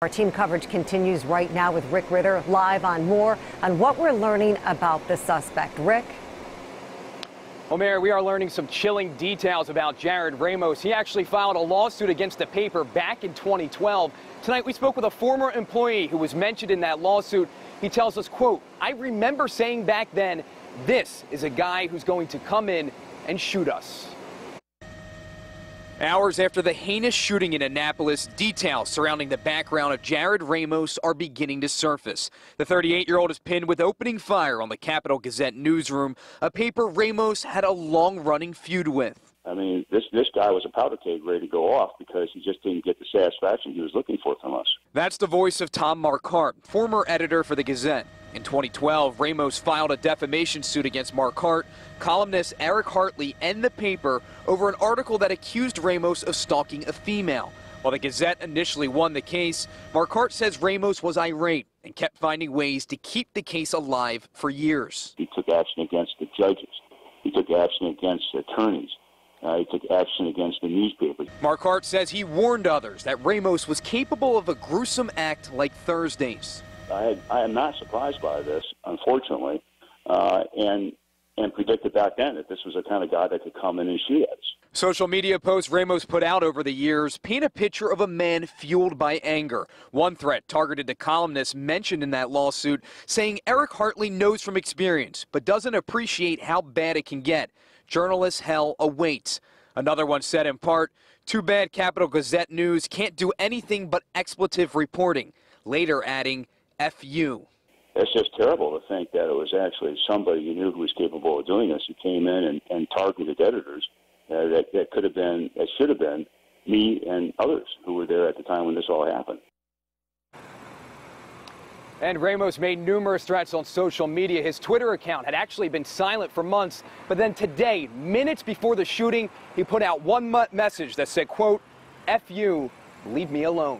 Our team coverage continues right now with Rick Ritter live on more on what we're learning about the suspect. Rick? Well, Mayor, we are learning some chilling details about Jarrod Ramos. He actually filed a lawsuit against the paper back in 2012. Tonight, we spoke with a former employee who was mentioned in that lawsuit. He tells us, quote, "I remember saying back then, this is a guy who's going to come in and shoot us." Hours after the heinous shooting in Annapolis, details surrounding the background of Jarrod Ramos are beginning to surface. The 38-year-old is pinned with opening fire on the Capital Gazette newsroom, a paper Ramos had a long-running feud with. I mean, this guy was a powder keg ready to go off because he just didn't get the satisfaction he was looking for from us. That's the voice of Tom Marquardt, former editor for the Gazette. In 2012, Ramos filed a defamation suit against Marquardt, columnist Eric Hartley, and the paper over an article that accused Ramos of stalking a female. While the Gazette initially won the case, Marquardt says Ramos was irate and kept finding ways to keep the case alive for years. He took action against the judges. He took action against attorneys. He took action against the newspapers. Marquardt says he warned others that Ramos was capable of a gruesome act like Thursday's. I am not surprised by this, unfortunately, and predicted back then that this was the kind of guy that could come in and shoot at us. Social media posts Ramos put out over the years paint a picture of a man fueled by anger. One threat targeted the columnist mentioned in that lawsuit, saying Eric Hartley knows from experience, but doesn't appreciate how bad it can get. Journalists' hell awaits. Another one said in part, "Too bad Capital Gazette News can't do anything but expletive reporting." Later adding, "F you." It's just terrible to think that it was actually somebody you knew who was capable of doing this who came in and targeted editors. That could have been, that should have been me and others who were there at the time when this all happened. And Ramos made numerous threats on social media. His Twitter account had actually been silent for months. But then today, minutes before the shooting, he put out one message that said, quote, "F you, leave me alone."